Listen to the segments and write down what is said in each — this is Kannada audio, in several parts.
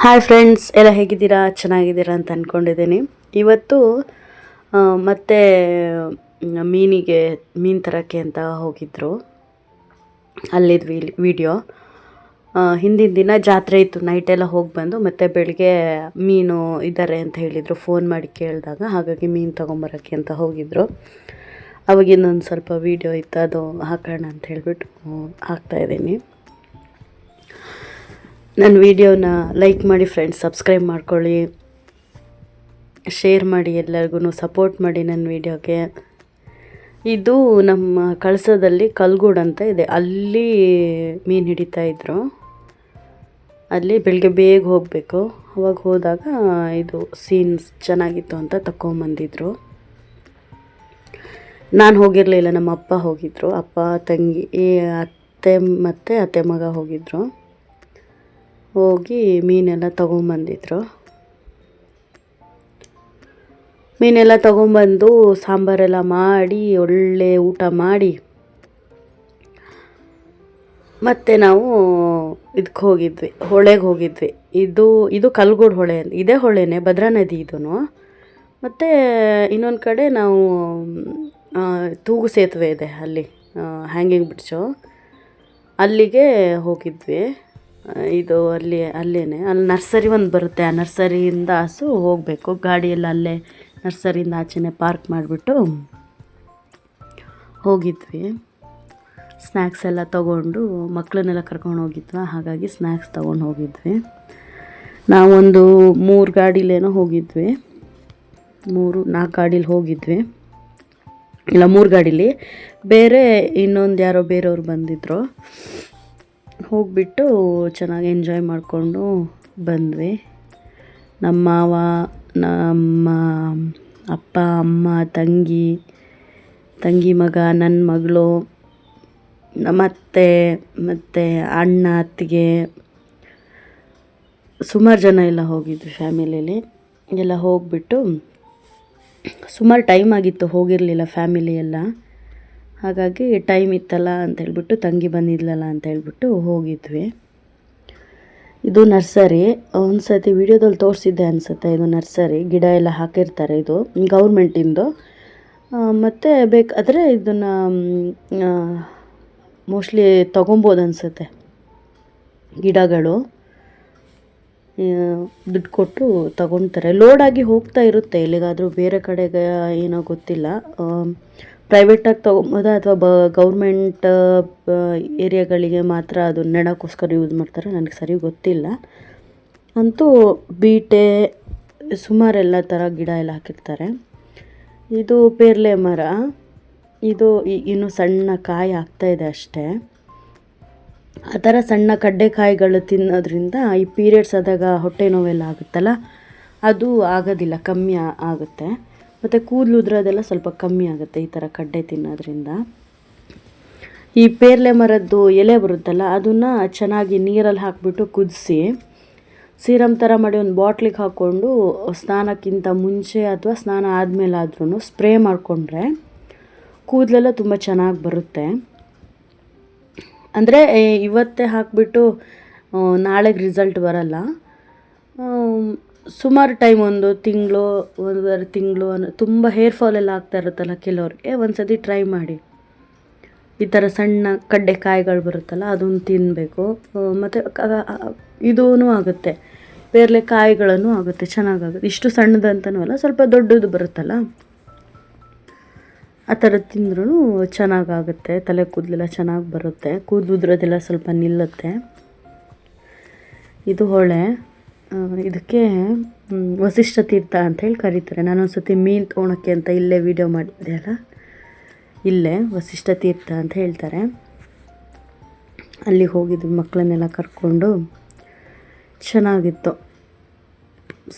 ಹಾಯ್ ಫ್ರೆಂಡ್ಸ್, ಎಲ್ಲ ಹೇಗಿದ್ದೀರಾ? ಚೆನ್ನಾಗಿದ್ದೀರಾ ಅಂತ ಅಂದ್ಕೊಂಡಿದ್ದೀನಿ. ಇವತ್ತು ಮತ್ತೆ ಮೀನು ತರೋಕ್ಕೆ ಅಂತ ಹೋಗಿದ್ದರು. ಅಲ್ಲಿದ್ದು ವಿಡಿಯೋ. ಹಿಂದಿನ ದಿನ ಜಾತ್ರೆ ಇತ್ತು, ನೈಟೆಲ್ಲ ಹೋಗಿ ಬಂದು ಮತ್ತೆ ಬೆಳಗ್ಗೆ ಮೀನು ಇದ್ದಾರೆ ಅಂತ ಹೇಳಿದರು. ಫೋನ್ ಮಾಡಿ ಕೇಳಿದಾಗ ಹಾಗಾಗಿ ಮೀನು ತೊಗೊಂಬರೋಕ್ಕೆ ಅಂತ ಹೋಗಿದ್ದರು. ಅವಾಗಿನ್ನೊಂದು ಸ್ವಲ್ಪ ವೀಡಿಯೋ ಇತ್ತು, ಅದು ಹಾಕೋಣ ಅಂತ ಹೇಳಿಬಿಟ್ಟು ಹಾಕ್ತಾಯಿದ್ದೀನಿ. ನನ್ನ ವೀಡಿಯೋನ ಲೈಕ್ ಮಾಡಿ ಫ್ರೆಂಡ್ಸ್, ಸಬ್ಸ್ಕ್ರೈಬ್ ಮಾಡ್ಕೊಳ್ಳಿ, ಶೇರ್ ಮಾಡಿ, ಎಲ್ಲರಿಗೂ ಸಪೋರ್ಟ್ ಮಾಡಿ ನನ್ನ ವೀಡಿಯೋಗೆ. ಇದು ನಮ್ಮ ಕಳಸದಲ್ಲಿ ಕಲ್ಗೂಡು ಅಂತ ಇದೆ, ಅಲ್ಲಿ ಮೀನು ಹಿಡಿತಾಯಿದ್ರು. ಅಲ್ಲಿ ಬೆಳಗ್ಗೆ ಬೇಗ ಹೋಗಬೇಕು. ಅವಾಗ ಹೋದಾಗ ಇದು ಸೀನ್ಸ್ ಚೆನ್ನಾಗಿತ್ತು ಅಂತ ತಗೊಂಬಂದಿದ್ರು. ನಾನು ಹೋಗಿರಲಿಲ್ಲ, ನಮ್ಮ ಅಪ್ಪ ಹೋಗಿದ್ದರು. ಅಪ್ಪ, ತಂಗಿ, ಅತ್ತೆ ಮತ್ತು ಅತ್ತೆ ಮಗ ಹೋಗಿದ್ದರು. ಹೋಗಿ ಮೀನೆಲ್ಲ ತೊಗೊಂಬಂದಿದ್ರು. ಮೀನೆಲ್ಲ ತೊಗೊಂಬಂದು ಸಾಂಬಾರೆಲ್ಲ ಮಾಡಿ ಒಳ್ಳೆ ಊಟ ಮಾಡಿ ಮತ್ತು ನಾವು ಇದಕ್ಕೆ ಹೋಗಿದ್ವಿ, ಹೊಳೆಗೆ ಹೋಗಿದ್ವಿ. ಇದು ಕಲ್ಗೂಡು ಹೊಳೆ, ಇದೇ ಹೊಳೆನೇ, ಭದ್ರಾ ನದಿ ಇದೂ. ಮತ್ತು ಇನ್ನೊಂದು ಕಡೆ ನಾವು ತೂಗು ಸೇತುವೆ ಇದೆ ಅಲ್ಲಿ, ಹ್ಯಾಂಗಿಂಗ್ ಬ್ರಿಡ್ಜು, ಅಲ್ಲಿಗೆ ಹೋಗಿದ್ವಿ. ಇದು ಅಲ್ಲೇ ಅಲ್ಲಿ ನರ್ಸರಿ ಒಂದು ಬರುತ್ತೆ, ಆ ನರ್ಸರಿಯಿಂದ ಹೋಗಬೇಕು. ಗಾಡಿಯೆಲ್ಲ ಅಲ್ಲೇ ನರ್ಸರಿಯಿಂದ ಆಚೆನೇ ಪಾರ್ಕ್ ಮಾಡಿಬಿಟ್ಟು ಹೋಗಿದ್ವಿ. ಸ್ನ್ಯಾಕ್ಸ್ ಎಲ್ಲ ತೊಗೊಂಡು, ಮಕ್ಕಳನ್ನೆಲ್ಲ ಕರ್ಕೊಂಡು ಹೋಗಿದ್ವಿ, ಹಾಗಾಗಿ ಸ್ನ್ಯಾಕ್ಸ್ ತೊಗೊಂಡು ಹೋಗಿದ್ವಿ. ನಾವೊಂದು 3 ಗಾಡೀಲೇನೋ ಹೋಗಿದ್ವಿ, 3-4 ಗಾಡೀಲಿ ಹೋಗಿದ್ವಿ. ಇಲ್ಲ, 3 ಗಾಡೀಲಿ. ಬೇರೆ ಇನ್ನೊಂದು ಯಾರೋ ಬೇರೆಯವ್ರು ಬಂದಿದ್ದರು. ಹೋಗಿಬಿಟ್ಟು ಚೆನ್ನಾಗಿ ಎಂಜಾಯ್ ಮಾಡಿಕೊಂಡು ಬಂದ್ವಿ. ನಮ್ಮ ಮಾವ, ನಮ್ಮ ಅಪ್ಪ, ಅಮ್ಮ, ತಂಗಿ ಮಗ, ನನ್ನ ಮಗಳು, ನಮ್ಮ ಅತ್ತೆ ಮತ್ತು ಅಣ್ಣ, ಅತ್ತಿಗೆ, ಸುಮಾರು ಜನ ಎಲ್ಲ ಹೋಗಿದ್ವಿ ಫ್ಯಾಮಿಲಿಯಲ್ಲಿ. ಎಲ್ಲ ಹೋಗಿಬಿಟ್ಟು ಸುಮಾರು ಟೈಮ್ ಆಗಿತ್ತು, ಹೋಗಿರಲಿಲ್ಲ ಫ್ಯಾಮಿಲಿ ಎಲ್ಲ. ಹಾಗಾಗಿ ಟೈಮ್ ಇತ್ತಲ್ಲ ಅಂತ ಹೇಳ್ಬಿಟ್ಟು, ತಂಗಿ ಬಂದಿದ್ಲಲ್ಲ ಅಂತ ಹೇಳ್ಬಿಟ್ಟು ಹೋಗಿದ್ವಿ. ಇದು ನರ್ಸರಿ, ಒಂದು ಸತಿ ವಿಡಿಯೋದಲ್ಲಿ ತೋರಿಸಿದ್ದೆ ಅನಿಸುತ್ತೆ. ಇದು ನರ್ಸರಿ, ಗಿಡ ಎಲ್ಲ ಹಾಕಿರ್ತಾರೆ. ಇದು ಗೌರ್ಮೆಂಟಿಂದು. ಮತ್ತು ಬೇಕಾದರೆ ಇದನ್ನು ಮೋಸ್ಟ್ಲಿ ತೊಗೊಬೋದು ಅನಿಸುತ್ತೆ. ಗಿಡಗಳು ದುಡ್ಡು ಕೊಟ್ಟು ತೊಗೊತಾರೆ. ಲೋಡಾಗಿ ಹೋಗ್ತಾ ಇರುತ್ತೆ ಎಲ್ಲಿಗಾದರೂ, ಬೇರೆ ಕಡೆಗೆ ಏನೋ ಗೊತ್ತಿಲ್ಲ. ಪ್ರೈವೇಟಾಗಿ ತೊಗೊಬೋದಾ ಅಥವಾ ಗೌರ್ಮೆಂಟ್ ಏರಿಯಾಗಳಿಗೆ ಮಾತ್ರ ಅದು ನೆಡೋಕ್ಕೋಸ್ಕರ ಯೂಸ್ ಮಾಡ್ತಾರೆ, ನನಗೆ ಸರಿ ಗೊತ್ತಿಲ್ಲ. ಅಂತೂ ಬೀಟೆ, ಸುಮಾರೆಲ್ಲ ಥರ ಗಿಡ ಎಲ್ಲ ಹಾಕಿರ್ತಾರೆ. ಇದು ಪೇರ್ಲೆ ಮರ. ಇದು ಇನ್ನೂ ಸಣ್ಣ ಕಾಯಿ ಆಗ್ತಾಯಿದೆ ಅಷ್ಟೇ. ಆ ಥರ ಸಣ್ಣ ಕಡ್ಡೆಕಾಯಿಗಳು ತಿನ್ನೋದ್ರಿಂದ ಈ ಪೀರಿಯಡ್ಸ್ ಆದಾಗ ಹೊಟ್ಟೆ ನೋವೆಲ್ಲ ಆಗುತ್ತಲ್ಲ, ಅದು ಆಗೋದಿಲ್ಲ, ಕಮ್ಮಿ ಆಗುತ್ತೆ. ಮತ್ತು ಕೂದಲು ಉದ್ರೋದೆಲ್ಲ ಸ್ವಲ್ಪ ಕಮ್ಮಿ ಆಗುತ್ತೆ ಈ ಥರ ಕಡ್ಡೆ ತಿನ್ನೋದ್ರಿಂದ. ಈ ಪೇರ್ಲೆ ಮರದ್ದು ಎಲೆ ಬರುತ್ತಲ್ಲ, ಅದನ್ನು ಚೆನ್ನಾಗಿ ನೀರಲ್ಲಿ ಹಾಕಿಬಿಟ್ಟು ಕುದಿಸಿ ಸೀರಮ್ ಥರ ಮಾಡಿ ಒಂದು ಬಾಟ್ಲಿಗೆ ಹಾಕ್ಕೊಂಡು ಸ್ನಾನಕ್ಕಿಂತ ಮುಂಚೆ ಅಥವಾ ಸ್ನಾನ ಆದಮೇಲಾದ್ರೂ ಸ್ಪ್ರೇ ಮಾಡಿಕೊಂಡ್ರೆ ಕೂದಲೆಲ್ಲ ತುಂಬ ಚೆನ್ನಾಗಿ ಬರುತ್ತೆ. ಅಂದರೆ ಇವತ್ತೇ ಹಾಕಿಬಿಟ್ಟು ನಾಳೆಗೆ ರಿಸಲ್ಟ್ ಬರಲ್ಲ. ಸುಮಾರು ಟೈಮ್, 1 ತಿಂಗಳು, 1.5 ತಿಂಗಳು, ತುಂಬ ಹೇರ್ ಫಾಲ್ ಎಲ್ಲ ಆಗ್ತಾ ಇರುತ್ತಲ್ಲ ಕೆಲವ್ರಿಗೆ, ಒಂದು ಸತಿ ಟ್ರೈ ಮಾಡಿ. ಈ ಥರ ಸಣ್ಣ ಕಡ್ಡೆಕಾಯಿಗಳು ಬರುತ್ತಲ್ಲ, ಅದನ್ನು ತಿನ್ನಬೇಕು. ಮತ್ತು ಇದೂ ಆಗುತ್ತೆ, ಪೇರ್ಲೆ ಕಾಯಿಗಳನ್ನು ಆಗುತ್ತೆ, ಚೆನ್ನಾಗಾಗುತ್ತೆ. ಇಷ್ಟು ಸಣ್ಣದಂತನೂ ಅಲ್ಲ, ಸ್ವಲ್ಪ ದೊಡ್ಡದು ಬರುತ್ತಲ್ಲ, ಆ ಥರ ತಿಂದ್ರೂ ಚೆನ್ನಾಗಾಗುತ್ತೆ. ತಲೆ ಕೂದಲೆಲ್ಲ ಚೆನ್ನಾಗಿ ಬರುತ್ತೆ, ಕೂದಲು ಉದ್ರೋದೆಲ್ಲ ಸ್ವಲ್ಪ ನಿಲ್ಲುತ್ತೆ. ಇದು ಹೊಳೆ. ಇದಕ್ಕೆ ವಸಿಷ್ಠ ತೀರ್ಥ ಅಂಥೇಳಿ ಕರೀತಾರೆ. ನಾನೊಂದು ಸತಿ ಮೀನು ತೊಗೊಳಕ್ಕೆ ಅಂತ ಇಲ್ಲೇ ವೀಡಿಯೋ ಮಾಡಿದ್ದೆ ಅಲ್ಲ, ಇಲ್ಲೇ ವಸಿಷ್ಠ ತೀರ್ಥ ಅಂತ ಹೇಳ್ತಾರೆ. ಅಲ್ಲಿ ಹೋಗಿದ್ವಿ ಮಕ್ಕಳನ್ನೆಲ್ಲ ಕರ್ಕೊಂಡು, ಚೆನ್ನಾಗಿತ್ತು.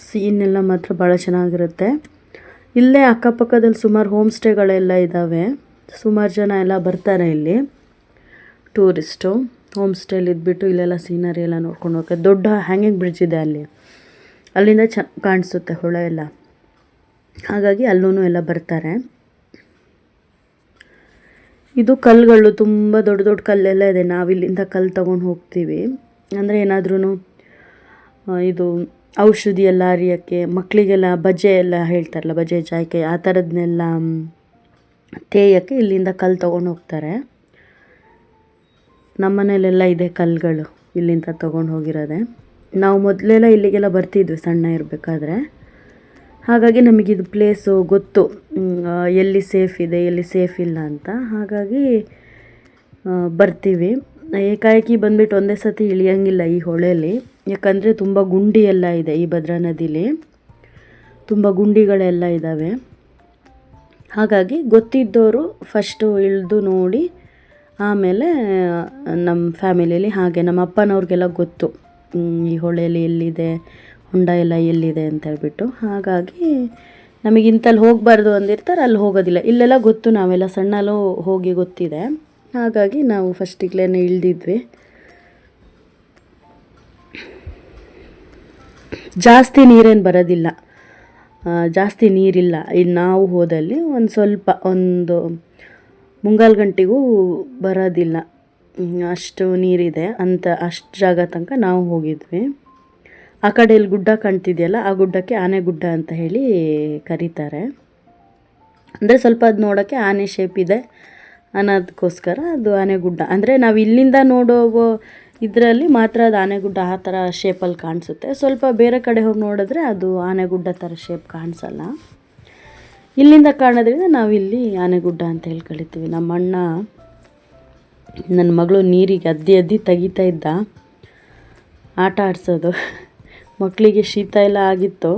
ಸೀನೆಲ್ಲ ಮಾತ್ರ ಭಾಳ ಚೆನ್ನಾಗಿರುತ್ತೆ. ಇಲ್ಲೇ ಅಕ್ಕಪಕ್ಕದಲ್ಲಿ ಸುಮಾರು ಹೋಮ್ ಸ್ಟೇಗಳೆಲ್ಲ ಇದ್ದಾವೆ. ಸುಮಾರು ಜನ ಎಲ್ಲ ಬರ್ತಾರೆ ಇಲ್ಲಿ, ಟೂರಿಸ್ಟು. ಹೋಮ್ ಸ್ಟೇಲಿ ಇದ್ಬಿಟ್ಟು ಇಲ್ಲೆಲ್ಲ ಸೀನರಿ ಎಲ್ಲ ನೋಡ್ಕೊಂಡು ಹೋಗ್ತಾರೆ. ದೊಡ್ಡ ಹ್ಯಾಂಗಿಂಗ್ ಬ್ರಿಡ್ಜ್ ಇದೆ ಅಲ್ಲಿ, ಅಲ್ಲಿಂದ ಕಾಣಿಸುತ್ತೆ ಹೊಳೆ ಎಲ್ಲ, ಹಾಗಾಗಿ ಅಲ್ಲೂ ಎಲ್ಲ ಬರ್ತಾರೆ. ಇದು ಕಲ್ಲುಗಳು, ತುಂಬ ದೊಡ್ಡ ದೊಡ್ಡ ಕಲ್ಲೆಲ್ಲ ಇದೆ. ನಾವಿಲ್ಲಿಂದ ಕಲ್ಲು ತೊಗೊಂಡು ಹೋಗ್ತೀವಿ. ಅಂದರೆ ಏನಾದ್ರೂ ಇದು ಔಷಧಿ ಎಲ್ಲ ಅರಿಯೋಕ್ಕೆ, ಮಕ್ಕಳಿಗೆಲ್ಲ ಬಜೆ ಎಲ್ಲ ಹೇಳ್ತಾರಲ್ಲ, ಬಜೆ ಜಾಯ್ಕಾಯಿ ಆ ಥರದನ್ನೆಲ್ಲ ತೇಯಕ್ಕೆ ಇಲ್ಲಿಂದ ಕಲ್ಲು ತೊಗೊಂಡು ಹೋಗ್ತಾರೆ. ನಮ್ಮ ಮನೇಲೆಲ್ಲ ಇದೆ ಕಲ್ಲುಗಳು, ಇಲ್ಲಿಂದ ತೊಗೊಂಡು ಹೋಗಿರೋದೆ. ನಾವು ಮೊದಲೆಲ್ಲ ಇಲ್ಲಿಗೆಲ್ಲ ಬರ್ತಿದ್ವಿ ಸಣ್ಣ ಇರಬೇಕಾದ್ರೆ. ಹಾಗಾಗಿ ನಮಗಿದು ಪ್ಲೇಸು ಗೊತ್ತು, ಎಲ್ಲಿ ಸೇಫ್ ಇದೆ ಎಲ್ಲಿ ಸೇಫ್ ಇಲ್ಲ ಅಂತ. ಹಾಗಾಗಿ ಬರ್ತೀವಿ. ಏಕಾಏಕಿ ಬಂದುಬಿಟ್ಟು ಒಂದೇ ಸತಿ ಇಳಿಯೋಂಗಿಲ್ಲ ಈ ಹೊಳೆಯಲ್ಲಿ, ಯಾಕಂದರೆ ತುಂಬ ಗುಂಡಿ ಎಲ್ಲ ಇದೆ. ಈ ಭದ್ರಾ ನದಿಲಿ ತುಂಬ ಗುಂಡಿಗಳೆಲ್ಲ ಇದ್ದಾವೆ. ಹಾಗಾಗಿ ಗೊತ್ತಿದ್ದವರು ಫಸ್ಟು ಇಳಿದು ನೋಡಿ, ಆಮೇಲೆ ನಮ್ಮ ಫ್ಯಾಮಿಲಿಯಲ್ಲಿ ಹಾಗೆ ನಮ್ಮ ಅಪ್ಪನವ್ರಿಗೆಲ್ಲ ಗೊತ್ತು ಈ ಹೊಳೆಯಲ್ಲಿ ಎಲ್ಲಿದೆ, ಹೊಂಡ ಎಲ್ಲ ಎಲ್ಲಿದೆ ಅಂತ ಹೇಳ್ಬಿಟ್ಟು. ಹಾಗಾಗಿ ನಮಗೆ ಇಂತಲ್ಲಿ ಹೋಗಬಾರ್ದು ಅಂದಿರ್ತಾರೆ, ಅಲ್ಲಿ ಹೋಗೋದಿಲ್ಲ. ಇಲ್ಲೆಲ್ಲ ಗೊತ್ತು, ನಾವೆಲ್ಲ ಸಣ್ಣಲ್ಲೂ ಹೋಗಿ ಗೊತ್ತಿದೆ. ಹಾಗಾಗಿ ನಾವು ಫಸ್ಟಿಗ್ಲೇ ಇಳಿದಿದ್ವಿ. ಜಾಸ್ತಿ ನೀರೇನು ಬರೋದಿಲ್ಲ, ಜಾಸ್ತಿ ನೀರಿಲ್ಲ. ಇನ್ನು ನಾವು ಹೋದಲ್ಲಿ ಒಂದು ಸ್ವಲ್ಪ ಒಂದು ಮುಂಗಾಲು ಗಂಟೆಗೂ ಬರೋದಿಲ್ಲ, ಅಷ್ಟು ನೀರಿದೆ ಅಂತ. ಅಷ್ಟು ಜಾಗ ತನಕ ನಾವು ಹೋಗಿದ್ವಿ. ಆ ಕಡೆಯಲ್ಲಿ ಗುಡ್ಡ ಕಾಣ್ತಿದೆಯಲ್ಲ, ಆ ಗುಡ್ಡಕ್ಕೆ ಆನೆಗುಡ್ಡ ಅಂತ ಹೇಳಿ ಕರೀತಾರೆ. ಅಂದರೆ ಸ್ವಲ್ಪ ಅದು ನೋಡೋಕ್ಕೆ ಆನೆ ಶೇಪ್ ಇದೆ ಅನ್ನೋದಕ್ಕೋಸ್ಕರ ಅದು ಆನೆಗುಡ್ಡ. ಅಂದರೆ ನಾವು ಇಲ್ಲಿಂದ ನೋಡೋ ಇದರಲ್ಲಿ ಮಾತ್ರ ಅದು ಆನೆಗುಡ್ಡ ಆ ಥರ ಶೇಪಲ್ಲಿ ಕಾಣಿಸುತ್ತೆ. ಸ್ವಲ್ಪ ಬೇರೆ ಕಡೆ ಹೋಗಿ ನೋಡಿದ್ರೆ ಅದು ಆನೆಗುಡ್ಡ ಥರ ಶೇಪ್ ಕಾಣಿಸಲ್ಲ. ಇಲ್ಲಿಂದ ಕಾಣೋದ್ರಿಂದ ನಾವಿಲ್ಲಿ ಆನೆಗುಡ್ಡ ಅಂತ ಹೇಳಿ ಕರಿತೀವಿ. ನಮ್ಮ ಅಣ್ಣ ನನ್ನ ಮಗಳು ನೀರಿಗೆ ಅದ್ದಿ ತೆಗಿತಾ ಇದ್ದ, ಆಟ ಆಡಿಸೋದು. ಮಕ್ಕಳಿಗೆ ಶೀತ ಎಲ್ಲ ಆಗಿತ್ತು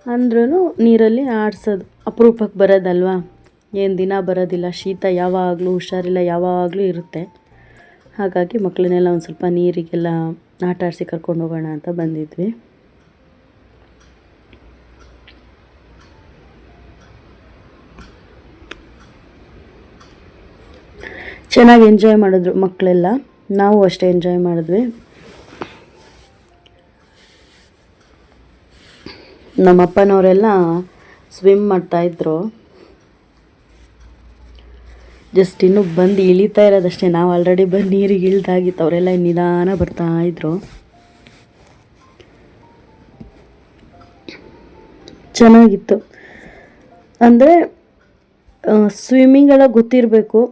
ಅಂದ್ರೂ ನೀರಲ್ಲಿ ಆಡಿಸೋದು. ಅಪರೂಪಕ್ಕೆ ಬರೋದಲ್ವಾ, ಏನು ದಿನ ಬರೋದಿಲ್ಲ. ಶೀತ ಯಾವಾಗಲೂ, ಹುಷಾರಿಲ್ಲ ಯಾವಾಗಲೂ ಇರುತ್ತೆ. ಹಾಗಾಗಿ ಮಕ್ಕಳನ್ನೆಲ್ಲ ಒಂದು ಸ್ವಲ್ಪ ನೀರಿಗೆಲ್ಲ ಆಟ ಆಡಿಸಿ ಕರ್ಕೊಂಡು ಹೋಗೋಣ ಅಂತ ಬಂದಿದ್ವಿ. ಚೆನ್ನಾಗಿ ಎಂಜಾಯ್ ಮಾಡಿದ್ರು ಮಕ್ಕಳೆಲ್ಲ, ನಾವು ಅಷ್ಟೇ ಎಂಜಾಯ್ ಮಾಡಿದ್ವಿ. ನಮ್ಮ ಅಪ್ಪನವರೆಲ್ಲ ಸ್ವಿಮ್ ಮಾಡ್ತಾಯಿದ್ರು. ಜಸ್ಟ್ ಇನ್ನೂ ಬಂದು ಇಳಿತಾ ಇರೋದಷ್ಟೇ. ನಾವು ಆಲ್ರೆಡಿ ಬಂದು ನೀರಿಗೆ ಇಳ್ದಾಗಿತ್ತು. ಅವರೆಲ್ಲ ನಿಧಾನ ಬರ್ತಾಯಿದ್ರು. ಚೆನ್ನಾಗಿತ್ತು. ಅಂದರೆ ಸ್ವಿಮ್ಮಿಂಗೆಲ್ಲ ಗೊತ್ತಿರಬೇಕು,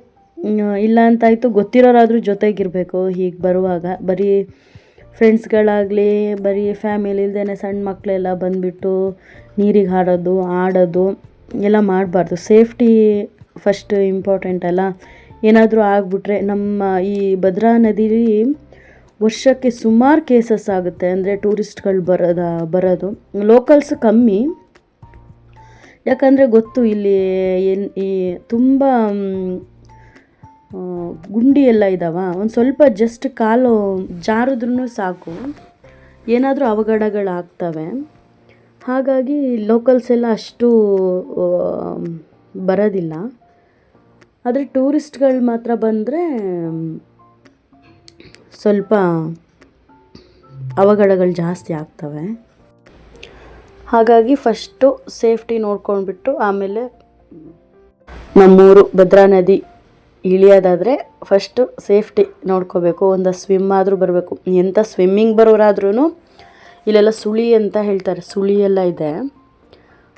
ಇಲ್ಲ ಅಂತಾಯಿತು ಗೊತ್ತಿರೋರಾದರೂ ಜೊತೆಗಿರಬೇಕು. ಹೀಗೆ ಬರುವಾಗ ಬರೀ ಫ್ರೆಂಡ್ಸ್ಗಳಾಗಲಿ, ಬರೀ ಫ್ಯಾಮಿಲಿ ಇಲ್ದೇ ಸಣ್ಣ ಮಕ್ಕಳೆಲ್ಲ ಬಂದುಬಿಟ್ಟು ನೀರಿಗೆ ಹಾರೋದು, ಆಡೋದು ಎಲ್ಲ ಮಾಡಬಾರ್ದು. ಸೇಫ್ಟಿ ಫಸ್ಟ್ ಇಂಪಾರ್ಟೆಂಟ್ ಅಲ್ಲ. ಏನಾದರೂ ಆಗಿಬಿಟ್ರೆ ನಮ್ಮ ಈ ಭದ್ರಾ ನದಿಲಿ ವರ್ಷಕ್ಕೆ ಸುಮಾರು ಕೇಸಸ್ ಆಗುತ್ತೆ. ಅಂದರೆ ಟೂರಿಸ್ಟ್ಗಳು ಬರೋದು ಲೋಕಲ್ಸ್ ಕಮ್ಮಿ, ಯಾಕಂದರೆ ಗೊತ್ತು ಇಲ್ಲಿ ಈ ತುಂಬ ಗುಂಡಿ ಎಲ್ಲ ಇದ್ದಾವ. ಒಂದು ಸ್ವಲ್ಪ ಜಸ್ಟ್ ಕಾಲು ಜಾರಿದ್ರೂ ಸಾಕು, ಏನಾದರೂ ಅವಘಡಗಳಾಗ್ತವೆ. ಹಾಗಾಗಿ ಲೋಕಲ್ಸ್ ಎಲ್ಲ ಅಷ್ಟು ಬರೋದಿಲ್ಲ. ಆದರೆ ಟೂರಿಸ್ಟ್ಗಳು ಮಾತ್ರ ಬಂದರೆ ಸ್ವಲ್ಪ ಅವಘಡಗಳು ಜಾಸ್ತಿ ಆಗ್ತವೆ. ಹಾಗಾಗಿ ಫಸ್ಟು ಸೇಫ್ಟಿ ನೋಡ್ಕೊಂಡ್ಬಿಟ್ಟು ಆಮೇಲೆ ನಮ್ಮೂರು ಭದ್ರಾ ನದಿ ಇಳಿಯೋದಾದರೆ ಫಸ್ಟು ಸೇಫ್ಟಿ ನೋಡ್ಕೋಬೇಕು. ಒಂದು ಸ್ವಿಮ್ ಆದರೂ ಬರಬೇಕು. ಎಂಥ ಸ್ವಿಮ್ಮಿಂಗ್ ಬರೋರಾದ್ರೂ ಇಲ್ಲೆಲ್ಲ ಸುಳಿ ಅಂತ ಹೇಳ್ತಾರೆ, ಸುಳಿ ಎಲ್ಲ ಇದೆ.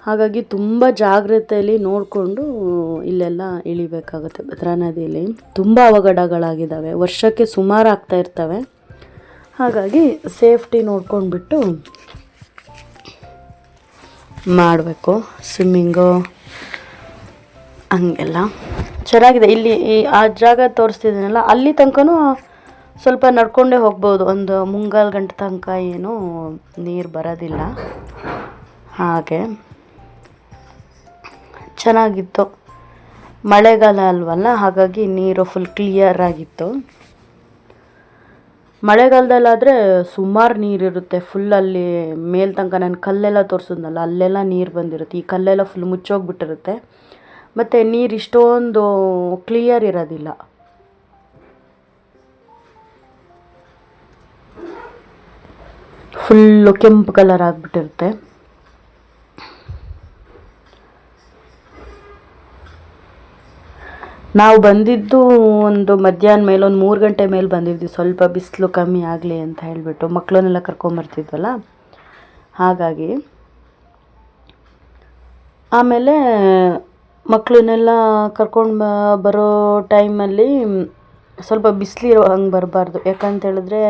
ಹಾಗಾಗಿ ತುಂಬ ಜಾಗ್ರತೆಯಲ್ಲಿ ನೋಡಿಕೊಂಡು ಇಲ್ಲೆಲ್ಲ ಇಳಿಬೇಕಾಗುತ್ತೆ. ಭದ್ರಾ ನದಿಯಲ್ಲಿ ತುಂಬ ಅವಘಡಗಳಾಗಿದ್ದಾವೆ, ವರ್ಷಕ್ಕೆ ಸುಮಾರು ಆಗ್ತಾ ಇರ್ತವೆ. ಹಾಗಾಗಿ ಸೇಫ್ಟಿ ನೋಡ್ಕೊಂಡ್ಬಿಟ್ಟು ಮಾಡಬೇಕು ಸ್ವಿಮ್ಮಿಂಗು. ಹಂಗೆಲ್ಲ ಚೆನ್ನಾಗಿದೆ. ಇಲ್ಲಿ ಆ ಜಾಗ ತೋರಿಸ್ತಿದ್ದೀನಲ್ಲ, ಅಲ್ಲಿ ತನಕನೂ ಸ್ವಲ್ಪ ನಡ್ಕೊಂಡೇ ಹೋಗ್ಬೋದು. ಒಂದು ಮುಂಗಾಲು ಗಂಟೆ ತನಕ ಏನೂ ನೀರು ಬರೋದಿಲ್ಲ. ಹಾಗೆ ಚೆನ್ನಾಗಿತ್ತು. ಮಳೆಗಾಲ ಅಲ್ವಲ್ಲ, ಹಾಗಾಗಿ ನೀರು ಫುಲ್ ಕ್ಲಿಯರ್ ಆಗಿತ್ತು. ಮಳೆಗಾಲದಲ್ಲಾದರೆ ಸುಮಾರು ನೀರಿರುತ್ತೆ ಫುಲ್. ಅಲ್ಲಿ ಮೇಲ್ ತನಕ ನಾನು ಕಲ್ಲೆಲ್ಲ ತೋರಿಸಿದ್ನಲ್ಲ, ಅಲ್ಲೆಲ್ಲ ನೀರು ಬಂದಿರುತ್ತೆ. ಈ ಕಲ್ಲೆಲ್ಲ ಫುಲ್ ಮುಚ್ಚೋಗ್ಬಿಟ್ಟಿರುತ್ತೆ. ಮತ್ತು ನೀರು ಇಷ್ಟೊಂದು ಕ್ಲಿಯರ್ ಇರೋದಿಲ್ಲ. ಫುಲ್ಲು ಕೆಂಪು ಕಲರ್ ಆಗಿಬಿಟ್ಟಿರುತ್ತೆ. ನಾವು ಬಂದಿದ್ದು ಒಂದು ಮಧ್ಯಾಹ್ನ ಮೇಲೆ ಒಂದು 3 ಗಂಟೆ ಮೇಲೆ ಬಂದಿದ್ವಿ, ಸ್ವಲ್ಪ ಬಿಸಿಲು ಕಮ್ಮಿ ಆಗಲಿ ಅಂತ ಹೇಳಿಬಿಟ್ಟು ಮಕ್ಕಳನ್ನೆಲ್ಲ ಕರ್ಕೊಂಬರ್ತಿದ್ವಲ್ಲ ಹಾಗಾಗಿ. ಆಮೇಲೆ ಮಕ್ಕಳನ್ನೆಲ್ಲ ಕರ್ಕೊಂಡು ಬರೋ ಟೈಮಲ್ಲಿ ಸ್ವಲ್ಪ ಬಿಸಿಲಿರೋ ಹಂಗೆ ಬರಬಾರ್ದು, ಯಾಕಂತೇಳಿದ್ರೆ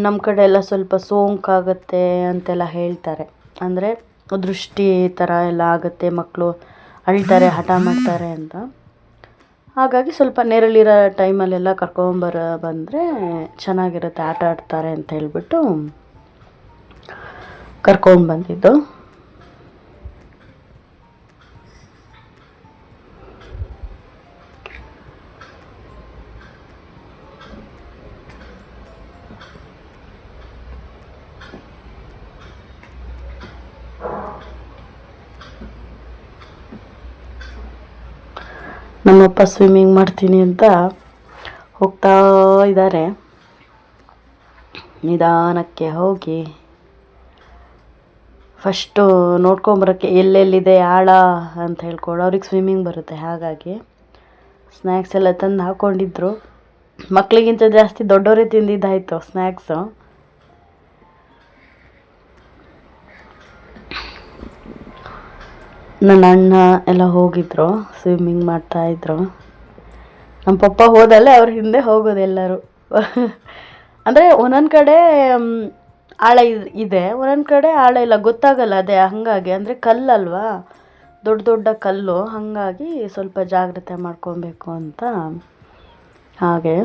ನಮ್ಮ ಕಡೆ ಎಲ್ಲ ಸ್ವಲ್ಪ ಸೋಂಕಾಗತ್ತೆ ಅಂತೆಲ್ಲ ಹೇಳ್ತಾರೆ. ಅಂದರೆ ದೃಷ್ಟಿ ಥರ ಎಲ್ಲ ಆಗುತ್ತೆ, ಮಕ್ಕಳು ಅಳ್ತಾರೆ, ಹಠ ಮಾಡ್ತಾರೆ ಅಂತ. ಹಾಗಾಗಿ ಸ್ವಲ್ಪ ನೆರಳಿರೋ ಟೈಮಲ್ಲೆಲ್ಲ ಬಂದರೆ ಚೆನ್ನಾಗಿರುತ್ತೆ, ಆಟ ಆಡ್ತಾರೆ ಅಂತ ಹೇಳ್ಬಿಟ್ಟು ಕರ್ಕೊಂಡು ಬಂದಿದ್ದು. ನಮ್ಮಪ್ಪ ಸ್ವಿಮ್ಮಿಂಗ್ ಮಾಡ್ತೀನಿ ಅಂತ ಹೋಗ್ತಾ ಇದ್ದಾರೆ. ನಿಧಾನಕ್ಕೆ ಹೋಗಿ ಫಸ್ಟು ನೋಡ್ಕೊಂಬರೋಕ್ಕೆ ಎಲ್ಲೆಲ್ಲಿದೆ ಆಳ ಅಂತ ಹೇಳ್ಕೊಂಡು, ಅವ್ರಿಗೆ ಸ್ವಿಮ್ಮಿಂಗ್ ಬರುತ್ತೆ, ಹಾಗಾಗಿ ಸ್ನ್ಯಾಕ್ಸ್ ಎಲ್ಲ ತಂದು ಹಾಕ್ಕೊಂಡಿದ್ರು. ಮಕ್ಕಳಿಗಿಂತ ಜಾಸ್ತಿ ದೊಡ್ಡವರೇ ತಿಂದಿದ್ದಾಯಿತು ಸ್ನ್ಯಾಕ್ಸು. ನನ್ನ ಅಣ್ಣ ಎಲ್ಲ ಹೋಗಿದ್ರು, ಸ್ವಿಮ್ಮಿಂಗ್ ಮಾಡ್ತಾಯಿದ್ರು. ನಮ್ಮ ಪಪ್ಪ ಹೋದಲ್ಲೇ ಅವ್ರ ಹಿಂದೆ ಹೋಗೋದು ಎಲ್ಲರೂ. ಅಂದರೆ ಒಂದೊಂದು ಕಡೆ ಆಳ ಇದೆ, ಒಂದೊಂದು ಕಡೆ ಆಳ ಇಲ್ಲ, ಗೊತ್ತಾಗಲ್ಲ. ಅದೇ ಹಾಗಾಗಿ, ಅಂದರೆ ಕಲ್ಲಲ್ವಾ, ದೊಡ್ಡ ದೊಡ್ಡ ಕಲ್ಲು, ಹಾಗಾಗಿ ಸ್ವಲ್ಪ ಜಾಗ್ರತೆ ಮಾಡ್ಕೊಬೇಕು ಅಂತ. ಹಾಗೆ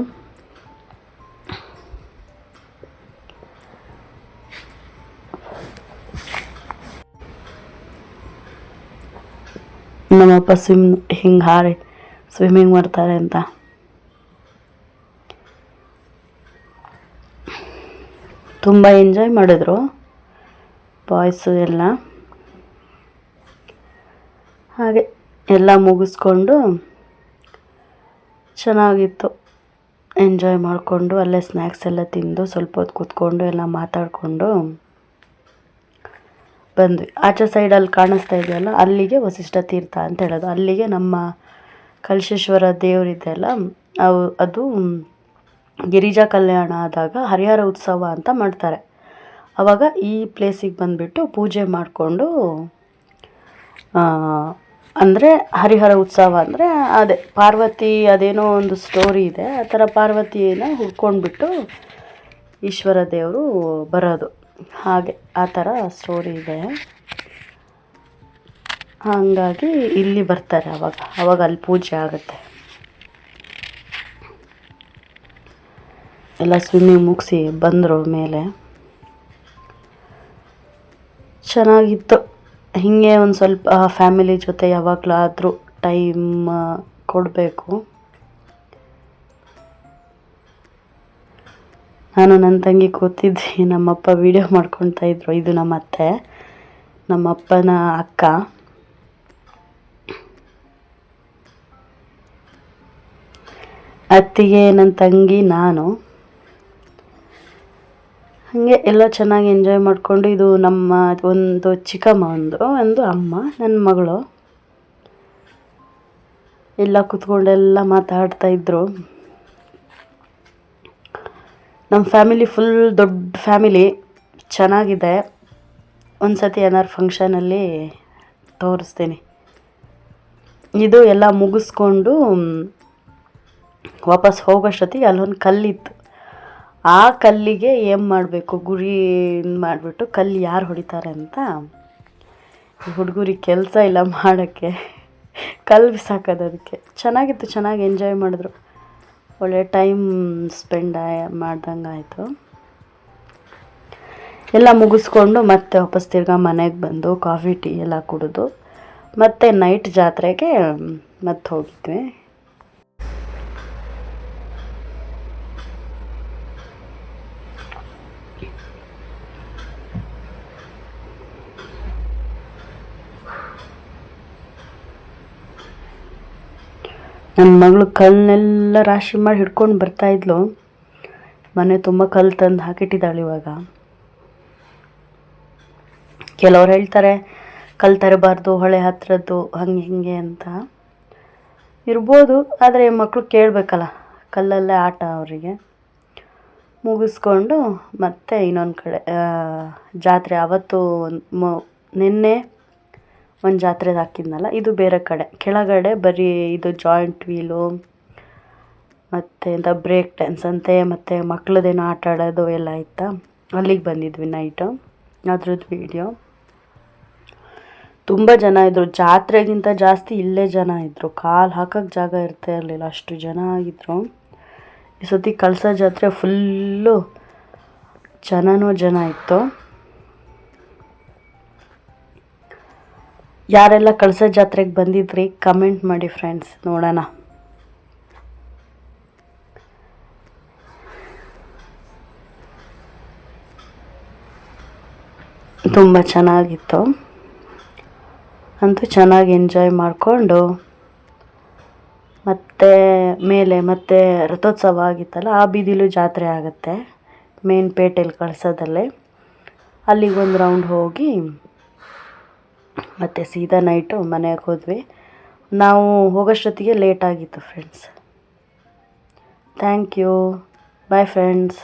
ನಮ್ಮಪ್ಪ ಹಿಂಗೆ ಸ್ವಿಮ್ಮಿಂಗ್ ಮಾಡ್ತಾರೆ ಅಂತ ತುಂಬ ಎಂಜಾಯ್ ಮಾಡಿದ್ರು ಬಾಯ್ಸು ಎಲ್ಲ. ಹಾಗೆ ಎಲ್ಲ ಮುಗಿಸ್ಕೊಂಡು ಚೆನ್ನಾಗಿತ್ತು, ಎಂಜಾಯ್ ಮಾಡಿಕೊಂಡು ಅಲ್ಲೇ ಸ್ನ್ಯಾಕ್ಸ್ ಎಲ್ಲ ತಿಂದು ಸ್ವಲ್ಪ ಹೊತ್ತು ಕೂತ್ಕೊಂಡು ಎಲ್ಲ ಮಾತಾಡಿಕೊಂಡು ಬಂದ್ವಿ. ಆಚೆ ಸೈಡಲ್ಲಿ ಕಾಣಿಸ್ತಾ ಇದೆಯಲ್ಲ, ಅಲ್ಲಿಗೆ ವಸಿಷ್ಠ ತೀರ್ಥ ಅಂತ ಹೇಳೋದು. ಅಲ್ಲಿಗೆ ನಮ್ಮ ಕಳಶೇಶ್ವರ ದೇವರಿದೆಯಲ್ಲ, ಅದು ಗಿರಿಜಾ ಕಲ್ಯಾಣ ಆದಾಗ ಹರಿಹರ ಉತ್ಸವ ಅಂತ ಮಾಡ್ತಾರೆ. ಆವಾಗ ಈ ಪ್ಲೇಸಿಗೆ ಬಂದುಬಿಟ್ಟು ಪೂಜೆ ಮಾಡಿಕೊಂಡು, ಅಂದರೆ ಹರಿಹರ ಉತ್ಸವ ಅಂದರೆ ಅದೇ ಪಾರ್ವತಿ, ಅದೇನೋ ಒಂದು ಸ್ಟೋರಿ ಇದೆ, ಆ ಥರ ಪಾರ್ವತಿನ ಹುಡ್ಕೊಂಡ್ಬಿಟ್ಟು ಈಶ್ವರ ದೇವರು ಬರೋದು, ಹಾಗೆ ಆ ಥರ ಸ್ಟೋರಿ ಇದೆ. ಹಾಗಾಗಿ ಇಲ್ಲಿ ಬರ್ತಾರೆ ಅವಾಗ ಅಲ್ಲಿ ಪೂಜೆ ಆಗುತ್ತೆ. ಎಲ್ಲ ಸ್ವಿಮ್ಮಿಂಗ್ ಮುಗಿಸಿ ಬಂದರು ಮೇಲೆ. ಚೆನ್ನಾಗಿತ್ತು. ಹೀಗೆ ಒಂದು ಸ್ವಲ್ಪ ಫ್ಯಾಮಿಲಿ ಜೊತೆ ಯಾವಾಗಲಾದರೂ ಟೈಮ್ ಕೊಡಬೇಕು. ನಾನು ನನ್ನ ತಂಗಿ ಕೂತಿದ್ವಿ, ನಮ್ಮಪ್ಪ ವೀಡಿಯೋ ಮಾಡ್ಕೊತಾ ಇದ್ರು. ಇದು ನಮ್ಮ ಅತ್ತೆ, ನಮ್ಮಪ್ಪನ ಅಕ್ಕ. ಅತ್ತಿಗೆ, ನನ್ನ ತಂಗಿ, ನಾನು. ಹಾಗೆ ಎಲ್ಲ ಚೆನ್ನಾಗಿ ಎಂಜಾಯ್ ಮಾಡಿಕೊಂಡು, ಇದು ನಮ್ಮ ಒಂದು ಚಿಕ್ಕಮ್ಮ, ಒಂದು ಅಮ್ಮ, ನನ್ನ ಮಗಳು ಎಲ್ಲ ಕೂತ್ಕೊಂಡೆಲ್ಲ ಮಾತಾಡ್ತಾಯಿದ್ರು. ನಮ್ಮ ಫ್ಯಾಮಿಲಿ ಫುಲ್ ದೊಡ್ಡ ಫ್ಯಾಮಿಲಿ, ಚೆನ್ನಾಗಿದೆ. ಒಂದು ಸತಿ ಏನಾದ್ರು ಫಂಕ್ಷನಲ್ಲಿ ತೋರಿಸ್ತೀನಿ. ಇದು ಎಲ್ಲ ಮುಗಿಸ್ಕೊಂಡು ವಾಪಸ್ ಹೋಗೋಷ್ಟೊತ್ತಿಗೆ ಅಲ್ಲೊಂದು ಕಲ್ಲಿತ್ತು. ಆ ಕಲ್ಲಿಗೆ ಏನು ಮಾಡಬೇಕು, ಗುರಿ ಮಾಡಿಬಿಟ್ಟು ಕಲ್ಲು ಯಾರು ಹೊಡಿತಾರೆ ಅಂತ ಹುಡುಗರಿಗೆ ಕೆಲಸ ಇಲ್ಲ ಮಾಡೋಕ್ಕೆ, ಕಲ್ಲು ಬಿಸಾಕೋದು. ಅದಕ್ಕೆ ಚೆನ್ನಾಗಿತ್ತು, ಚೆನ್ನಾಗಿ ಎಂಜಾಯ್ ಮಾಡಿದ್ರು. ಒಳ್ಳೆ ಟೈಮ್ ಸ್ಪೆಂಡ್ ಮಾಡ್ದಂಗೆ ಆಯಿತು. ಎಲ್ಲ ಮುಗಿಸ್ಕೊಂಡು ಮತ್ತೆ ವಾಪಸ್ ತಿರ್ಗಾ ಮನೆಗೆ ಬಂದು ಕಾಫಿ ಟೀ ಎಲ್ಲ ಕುಡಿದು ಮತ್ತೆ ನೈಟ್ ಜಾತ್ರೆಗೆ ಮತ್ತೆ ಹೋಗಿದ್ವಿ. ನನ್ನ ಮಗಳು ಕಲ್ಲನ್ನೆಲ್ಲ ರಾಶಿ ಮಾಡಿ ಹಿಡ್ಕೊಂಡು ಬರ್ತಾಯಿದ್ಲು. ಮನೆ ತುಂಬ ಕಲ್ಲು ತಂದು ಹಾಕಿಟ್ಟಿದ್ದಾಳೆ ಇವಾಗ. ಕೆಲವ್ರು ಹೇಳ್ತಾರೆ ಕಲ್ಲು ತರಬಾರ್ದು, ಹೊಳೆ ಹತ್ರದ್ದು, ಹಂಗೆ ಹಿಂಗೆ ಅಂತ. ಇರ್ಬೋದು, ಆದರೆ ಮಕ್ಕಳು ಕೇಳಬೇಕಲ್ಲ, ಕಲ್ಲಲ್ಲೇ ಆಟ ಅವರಿಗೆ. ಮುಗಿಸ್ಕೊಂಡು ಮತ್ತೆ ಇನ್ನೊಂದು ಕಡೆ ಜಾತ್ರೆ ಅವತ್ತು ನಿನ್ನೆ ಒಂದು ಜಾತ್ರೆದು ಹಾಕಿದ್ನಲ್ಲ, ಇದು ಬೇರೆ ಕಡೆ ಕೆಳಗಡೆ ಬರೀ ಇದು ಜಾಯಿಂಟ್ ವೀಲು ಮತ್ತು ಎಂಥ ಬ್ರೇಕ್ ಡ್ಯಾನ್ಸ್ ಅಂತೆ ಮತ್ತು ಮಕ್ಕಳದೇನೋ ಆಟ ಆಡೋದು ಎಲ್ಲ ಇತ್ತಾ, ಅಲ್ಲಿಗೆ ಬಂದಿದ್ವಿ ನೈಟು. ಅದ್ರದ್ದು ವೀಡಿಯೋ. ತುಂಬ ಜನ ಇದ್ದರು, ಜಾತ್ರೆಗಿಂತ ಜಾಸ್ತಿ ಇಲ್ಲೇ ಜನ ಇದ್ದರು, ಕಾಲು ಹಾಕೋಕ್ಕೆ ಜಾಗ ಇರ್ತಾ ಇರಲಿಲ್ಲ, ಅಷ್ಟು ಜನ ಆಗಿದ್ದರು. ಈ ಸತಿ ಕಳಸ ಜಾತ್ರೆ ಫುಲ್ಲು ಜನ ಇತ್ತು. ಯಾರೆಲ್ಲ ಕಳಸ ಜಾತ್ರೆಗೆ ಬಂದಿದ್ರಿ ಕಮೆಂಟ್ ಮಾಡಿ ಫ್ರೆಂಡ್ಸ್, ನೋಡೋಣ. ತುಂಬ ಚೆನ್ನಾಗಿತ್ತು, ಅಂತೂ ಚೆನ್ನಾಗಿ ಎಂಜಾಯ್ ಮಾಡಿಕೊಂಡು ಮತ್ತು ಮೇಲೆ ಮತ್ತೆ ರಥೋತ್ಸವ ಆಗಿತ್ತಲ್ಲ, ಆ ಬೀದಿಲೂ ಜಾತ್ರೆ ಆಗುತ್ತೆ ಮೇನ್ ಪೇಟೆಯಲ್ಲಿ ಕಳಸದಲ್ಲೇ. ಅಲ್ಲಿಗೊಂದು ರೌಂಡ್ ಹೋಗಿ ಮತ್ತು ಸೀದಾ ನೈಟು ಮನೆಗೆ ಹೋದ್ವಿ. ನಾವು ಹೋಗೋಷ್ಟೊತ್ತಿಗೆ ಲೇಟ್ ಆಗಿತ್ತು friends. Thank you, bye friends.